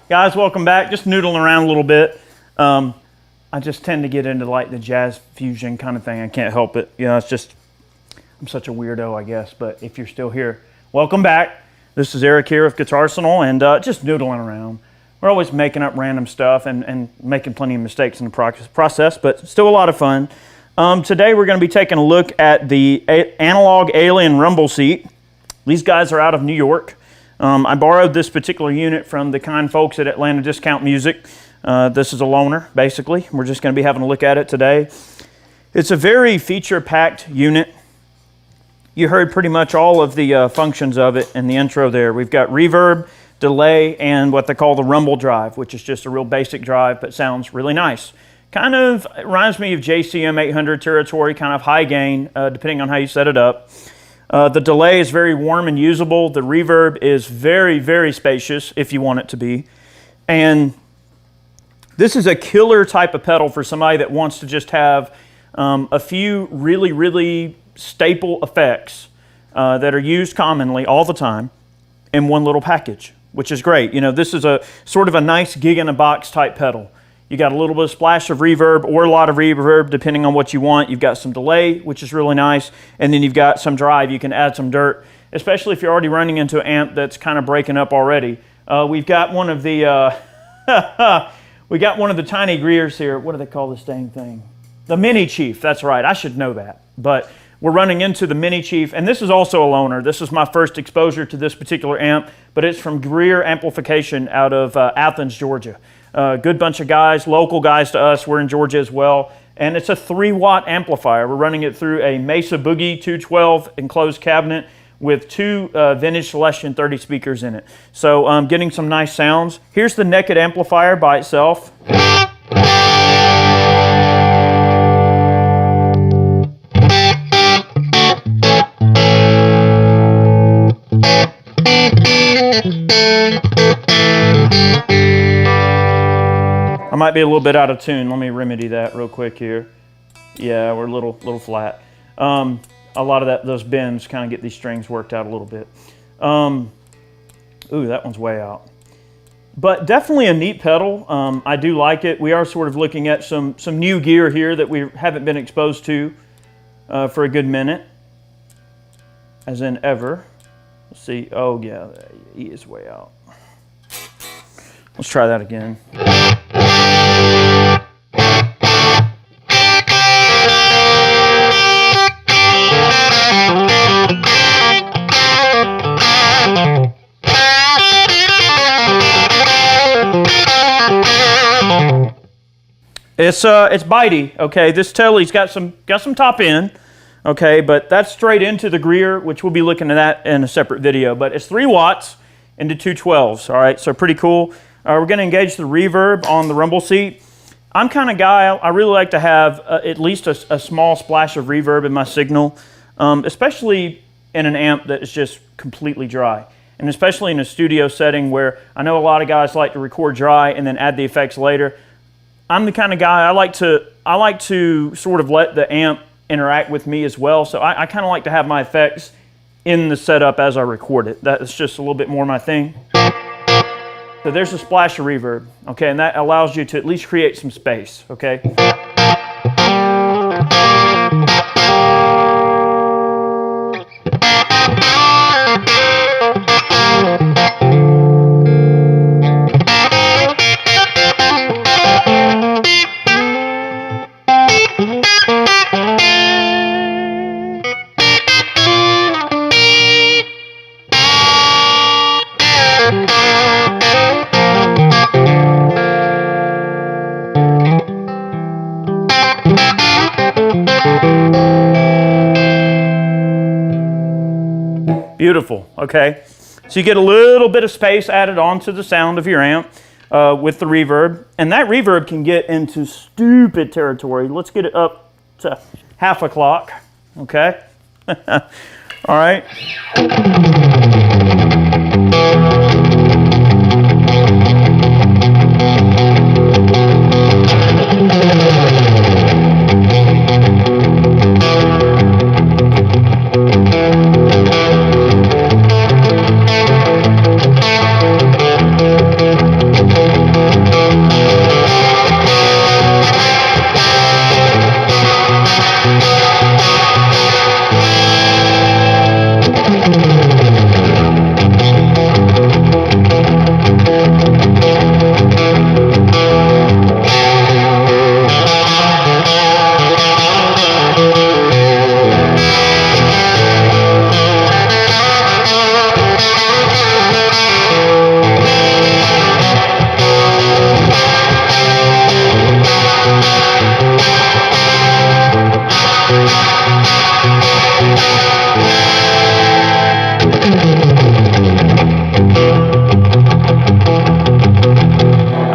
Guys, welcome back. Just noodling around a little bit. I just tend to get into like the jazz fusion kind of thing. I can't help it. You know, it's just, I'm such a weirdo, I guess. But if you're still here, welcome back. This is Eric here of Guitarsenal, and just noodling around. We're always making up random stuff and making plenty of mistakes in the process, but still a lot of fun. Today we're going to be taking a look at the Analog Alien Rumble Seat. These guys are out of New York. I borrowed this particular unit from the kind folks at Atlanta Discount Music. This is a loaner, basically. We're just going to be having a look at it today. It's a very feature-packed unit. You heard pretty much all of the functions of it in the intro there. We've got reverb, delay, and what they call the rumble drive, which is just a real basic drive, but sounds really nice. Kind of reminds me of JCM 800 territory, kind of high gain, depending on how you set it up. The delay is very warm and usable. The reverb is very, very spacious if you want it to be. And this is a killer type of pedal for somebody that wants to just have a few really, really staple effects that are used commonly all the time in one little package, which is great. You know, this is a sort of a nice gig-in-a-box type pedal. You got a little bit of splash of reverb or a lot of reverb, depending on what you want. You've got some delay, which is really nice, and then you've got some drive. You can add some dirt, especially if you're already running into an amp that's kind of breaking up already. We've got one of the we got one of the tiny Greers here. What do they call this dang thing? The Mini Chief. That's right. I should know that, but we're running into the Mini Chief, and this is also a loaner. This is my first exposure to this particular amp, but it's from Greer Amplification out of Athens, Georgia. Good bunch of guys, local guys to us. We're in Georgia as well. And it's a 3-watt amplifier. We're running it through a Mesa Boogie 212 enclosed cabinet with two vintage Celestion 30 speakers in it. So getting some nice sounds. Here's the naked amplifier by itself. I might be a little bit out of tune. Let me remedy that real quick here. Yeah, we're a little flat. A lot of those bends kind of get these strings worked out a little bit. Ooh, that one's way out. But definitely a neat pedal. I do like it. We are sort of looking at some new gear here that we haven't been exposed to for a good minute, as in ever. Let's see. Oh yeah, E is way out. Let's try that again. It's bitey, okay. This Telly's got some top end, okay, but that's straight into the Greer, which we'll be looking at that in a separate video. But it's 3 watts into 212s, all right. So pretty cool. We're going to engage the reverb on the rumble seat. I'm kind of guy, I really like to have at least a small splash of reverb in my signal, especially in an amp that is just completely dry. And especially in a studio setting where I know a lot of guys like to record dry and then add the effects later. I'm the kind of guy, I like to sort of let the amp interact with me as well. So I kind of like to have my effects in the setup as I record it. That's just a little bit more my thing. So there's a splash of reverb, okay, and that allows you to at least create some space, okay? Beautiful, okay? So you get a little bit of space added onto the sound of your amp with the reverb, and that reverb can get into stupid territory. Let's get it up to half a clock, okay? All right.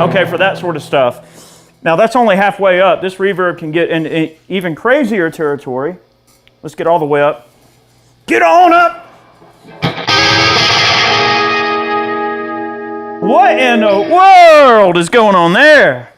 Okay, for that sort of stuff. Now that's only halfway up. This reverb can get in even crazier territory. Let's get all the way up. Get on up! What in the world is going on there?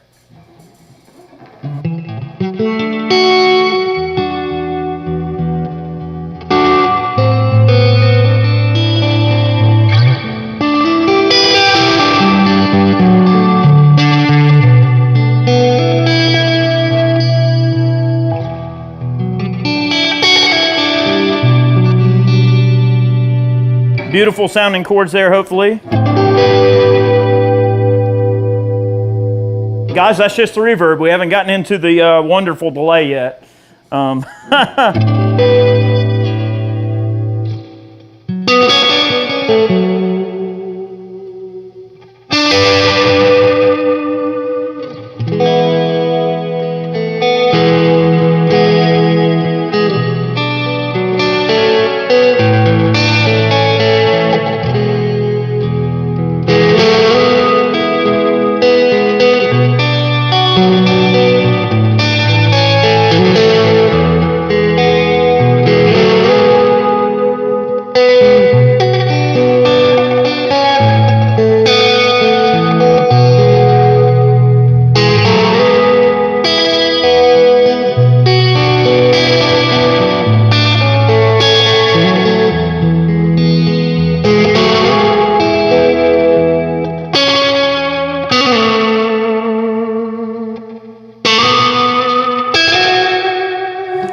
Beautiful sounding chords there, hopefully. Guys, that's just the reverb. We haven't gotten into the wonderful delay yet.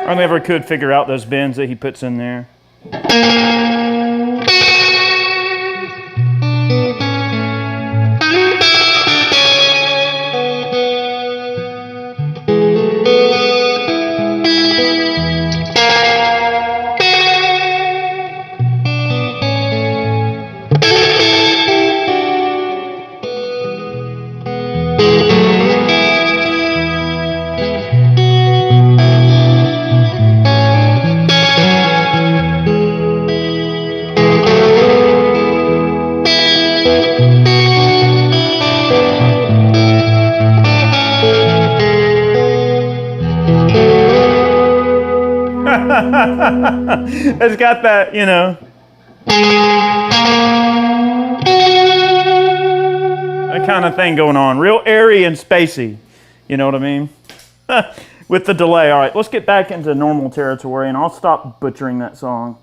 I never could figure out those bends that he puts in there. It's got that, you know, that kind of thing going on. Real airy and spacey. You know what I mean? With the delay. All right, let's get back into normal territory, and I'll stop butchering that song.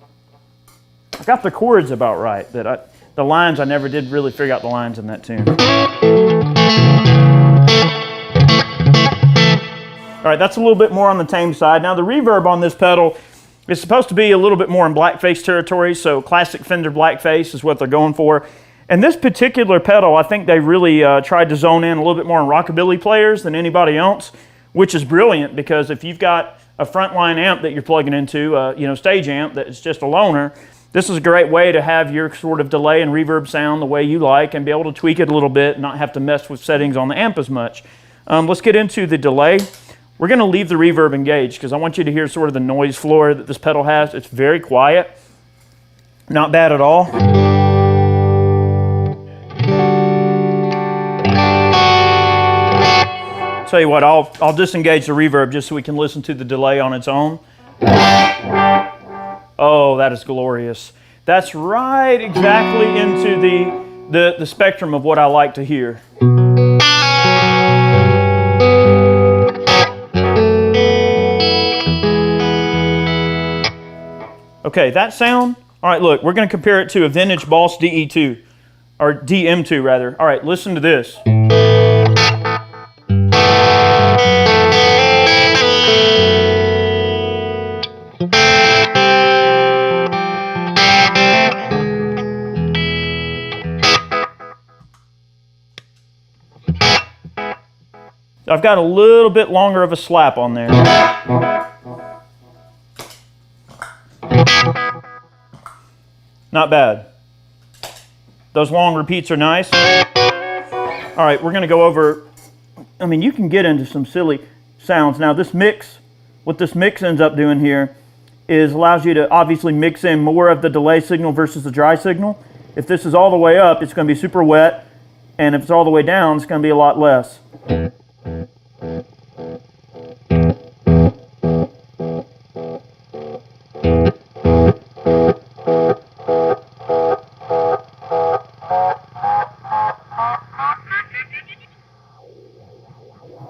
I got the chords about right, but the lines, I never did really figure out the lines in that tune. All right, that's a little bit more on the tame side. Now the reverb on this pedal is supposed to be a little bit more in blackface territory, so classic Fender blackface is what they're going for. And this particular pedal, I think they really tried to zone in a little bit more on rockabilly players than anybody else, which is brilliant because if you've got a frontline amp that you're plugging into, stage amp that's just a loner, this is a great way to have your sort of delay and reverb sound the way you like and be able to tweak it a little bit and not have to mess with settings on the amp as much. Let's get into the delay. We're going to leave the reverb engaged because I want you to hear sort of the noise floor that this pedal has. It's very quiet. Not bad at all. Tell you what, I'll disengage the reverb just so we can listen to the delay on its own. Oh, that is glorious. That's right exactly into the spectrum of what I like to hear. Okay, that sound, all right, look, we're going to compare it to a vintage Boss DE2, or DM2 rather. All right, listen to this. I've got a little bit longer of a slap on there. Not bad. Those long repeats are nice. All right, we're going to go over, I mean, you can get into some silly sounds. Now this mix, what this mix ends up doing here is allows you to obviously mix in more of the delay signal versus the dry signal. If this is all the way up, it's going to be super wet, and if it's all the way down, it's going to be a lot less.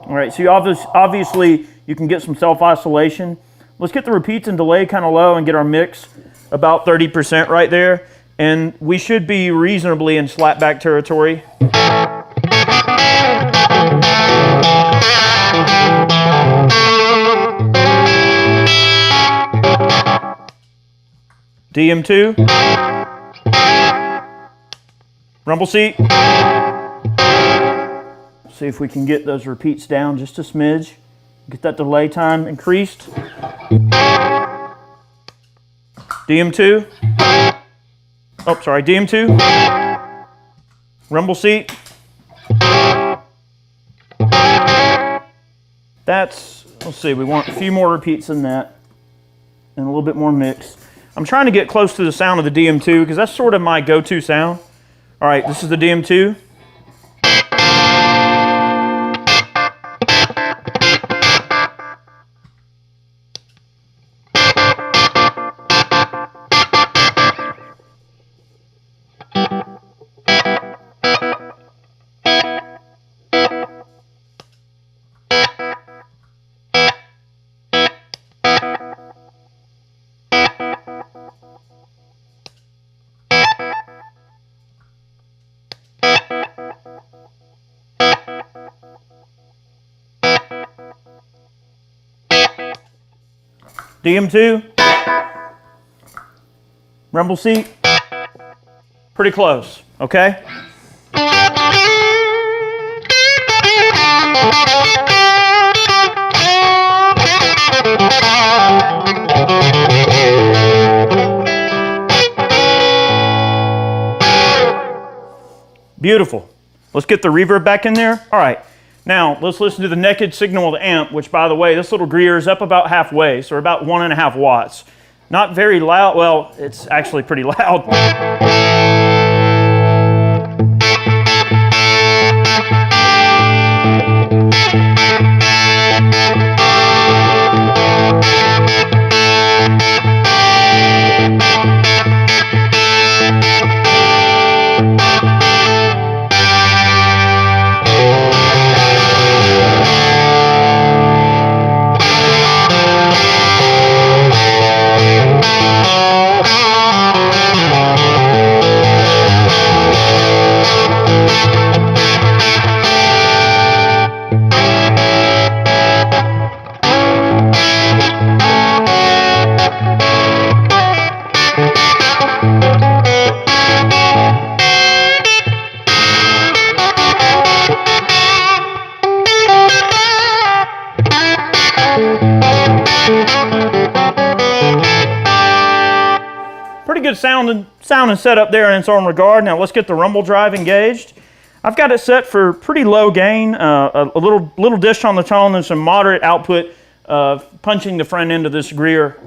All right, so obviously you can get some self-isolation. Let's get the repeats and delay kind of low and get our mix about 30% right there. And we should be reasonably in slapback territory. DM2. Rumble seat. See if we can get those repeats down just a smidge. Get that delay time increased. DM2. Oh, sorry, DM2. Rumble seat. Let's see, we want a few more repeats than that and a little bit more mix. I'm trying to get close to the sound of the DM2 because that's sort of my go-to sound. All right, this is the DM2. DM2, rumble seat, pretty close, okay? Beautiful. Let's get the reverb back in there. All right. Now, let's listen to the naked signal of the amp, which, by the way, this little Greer is up about halfway, so about 1.5 watts. Not very loud. Well, it's actually pretty loud. pretty good sound and setup there in its own regard. Now let's get the rumble drive engaged. I've got it set for pretty low gain, a little dish on the tone and some moderate output punching the front end of this Greer.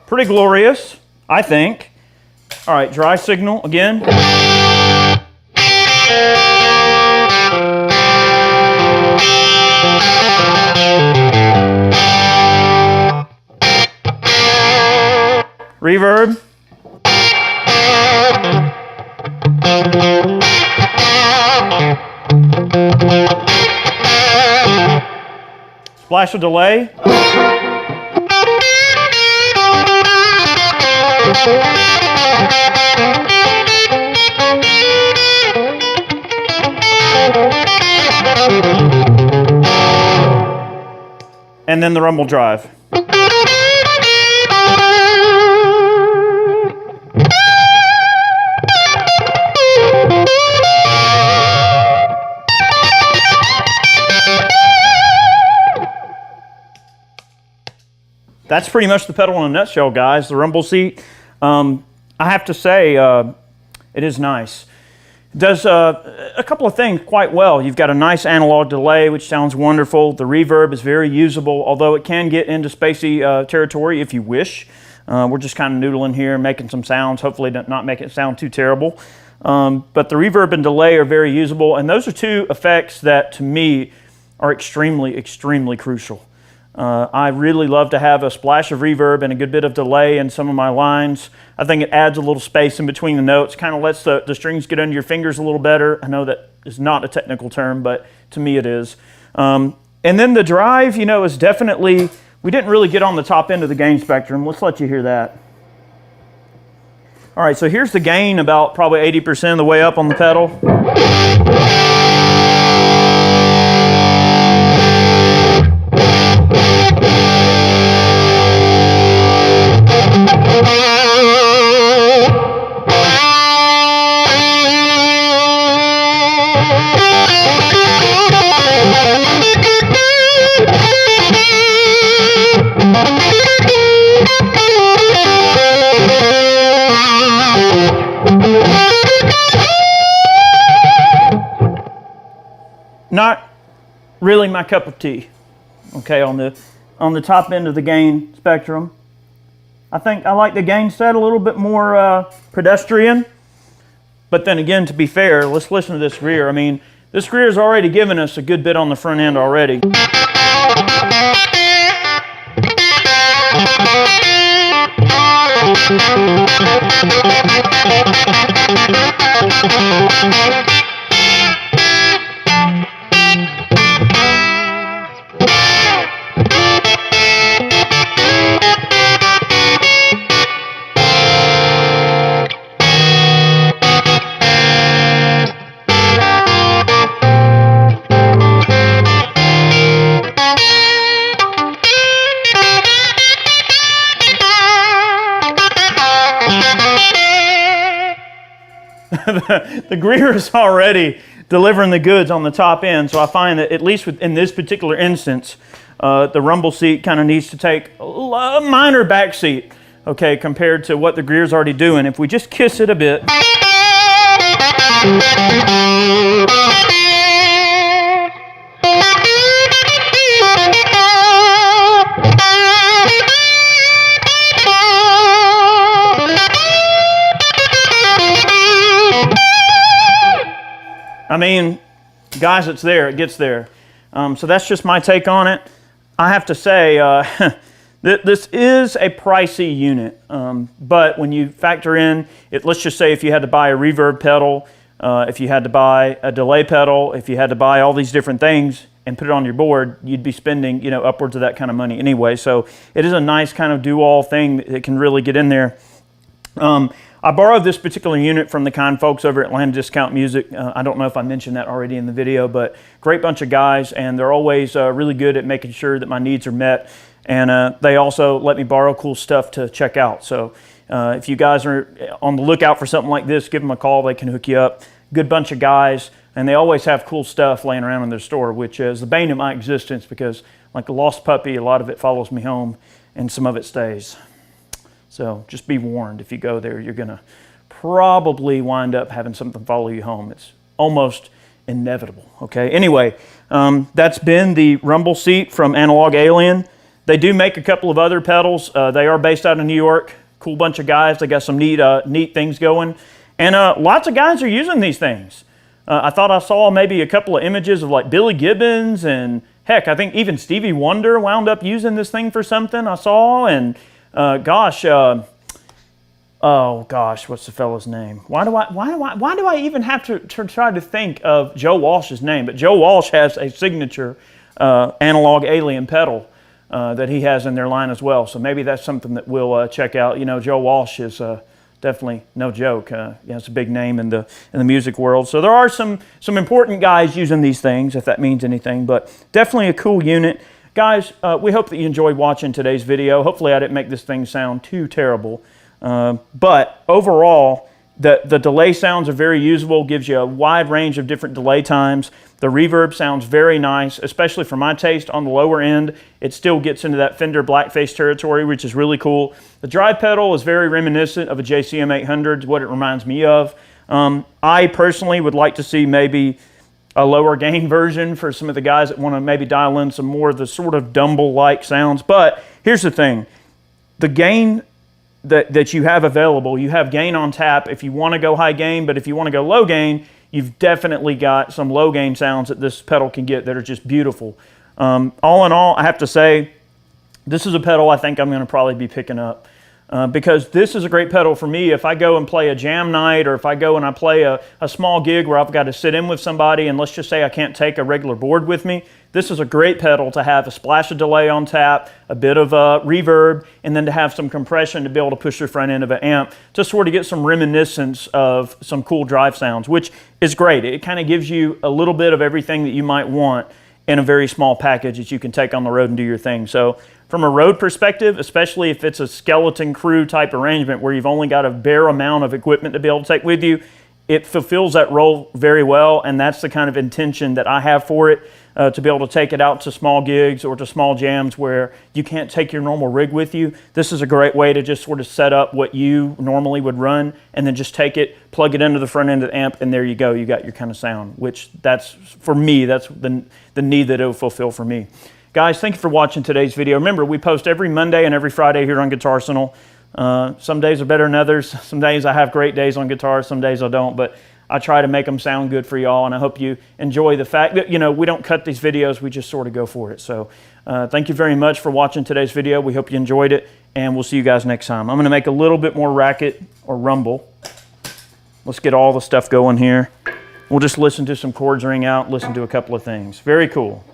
Pretty glorious, I think. All right, dry signal again. Reverb. Splash of delay. And then the rumble drive. That's pretty much the pedal in a nutshell, guys. The rumble seat, I have to say, it is nice. It does a couple of things quite well. You've got a nice analog delay, which sounds wonderful. The reverb is very usable, although it can get into spacey territory if you wish. We're just kind of noodling here, making some sounds, hopefully not making it sound too terrible. But the reverb and delay are very usable, and those are two effects that, to me, are extremely, extremely crucial. I really love to have a splash of reverb and a good bit of delay in some of my lines. I think it adds a little space in between the notes, kind of lets the strings get under your fingers a little better. I know that is not a technical term, but to me it is. And then the drive, you know, is definitely, we didn't really get on the top end of the gain spectrum. Let's let you hear that. All right, so here's the gain about probably 80% of the way up on the pedal. Not really my cup of tea, okay, on the top end of the gain spectrum. I think I like the gain set a little bit more pedestrian, but then again, to be fair, let's listen to this Greer. I mean, this Greer's already given us a good bit on the front end already. The Greer is already delivering the goods on the top end, so I find that at least in this particular instance, the rumble seat kind of needs to take a minor back seat, okay, compared to what the Greer's already doing. If we just kiss it a bit. I mean, guys, it's there, it gets there. So that's just my take on it. I have to say, this is a pricey unit, but when you factor in, let's just say if you had to buy a reverb pedal, if you had to buy a delay pedal, if you had to buy all these different things and put it on your board, you'd be spending, you know, upwards of that kind of money anyway. So it is a nice kind of do-all thing that can really get in there. I borrowed this particular unit from the kind folks over at Atlanta Discount Music. I don't know if I mentioned that already in the video, but great bunch of guys, and they're always really good at making sure that my needs are met. And they also let me borrow cool stuff to check out. So if you guys are on the lookout for something like this, give them a call. They can hook you up. Good bunch of guys, and they always have cool stuff laying around in their store, which is the bane of my existence because, like a lost puppy, a lot of it follows me home, and some of it stays. So just be warned, if you go there, you're going to probably wind up having something follow you home. It's almost inevitable, okay? Anyway, that's been the rumble seat from Analog Alien. They do make a couple of other pedals. They are based out of New York. Cool bunch of guys. They got some neat things going. And lots of guys are using these things. I thought I saw maybe a couple of images of like Billy Gibbons, and heck, I think even Stevie Wonder wound up using this thing for something I saw. And oh gosh, what's the fellow's name? Why do I even have to try to think of Joe Walsh's name? But Joe Walsh has a signature Analog Alien pedal that he has in their line as well. So maybe that's something that we'll check out. You know, Joe Walsh is definitely no joke. Yeah, it's a big name in the music world. So there are some important guys using these things, if that means anything. But definitely a cool unit. Guys, we hope that you enjoyed watching today's video. Hopefully I didn't make this thing sound too terrible. But overall, the delay sounds are very usable, gives you a wide range of different delay times. The reverb sounds very nice, especially for my taste on the lower end. It still gets into that Fender blackface territory, which is really cool. The drive pedal is very reminiscent of a JCM 800, what it reminds me of. I personally would like to see maybe a lower gain version for some of the guys that want to maybe dial in some more of the sort of Dumble-like sounds. But here's the thing. The gain that you have available, you have gain on tap if you want to go high gain, but if you want to go low gain, you've definitely got some low gain sounds that this pedal can get that are just beautiful. All in all, I have to say, this is a pedal I think I'm going to probably be picking up. Because this is a great pedal for me if I go and play a jam night, or if I go and I play a small gig where I've got to sit in with somebody and let's just say I can't take a regular board with me. This is a great pedal to have a splash of delay on tap, a bit of reverb, and then to have some compression to be able to push the front end of an amp to sort of get some reminiscence of some cool drive sounds, which is great. It kind of gives you a little bit of everything that you might want in a very small package that you can take on the road and do your thing. So from a road perspective, especially if it's a skeleton crew type arrangement where you've only got a bare amount of equipment to be able to take with you, it fulfills that role very well, and that's the kind of intention that I have for it, to be able to take it out to small gigs or to small jams where you can't take your normal rig with you. This is a great way to just sort of set up what you normally would run and then just take it, plug it into the front end of the amp, and there you go. You got your kind of sound, which that's, for me, that's the need that it will fulfill for me. Guys, thank you for watching today's video. Remember, we post every Monday and every Friday here on Guitarsenal. Some days are better than others. Some days I have great days on guitar, some days I don't, but I try to make them sound good for y'all, and I hope you enjoy the fact that, you know, we don't cut these videos, we just sort of go for it. So thank you very much for watching today's video. We hope you enjoyed it, and we'll see you guys next time. I'm going to make a little bit more racket or rumble. Let's get all the stuff going here. We'll just listen to some chords ring out, listen to a couple of things. Very cool.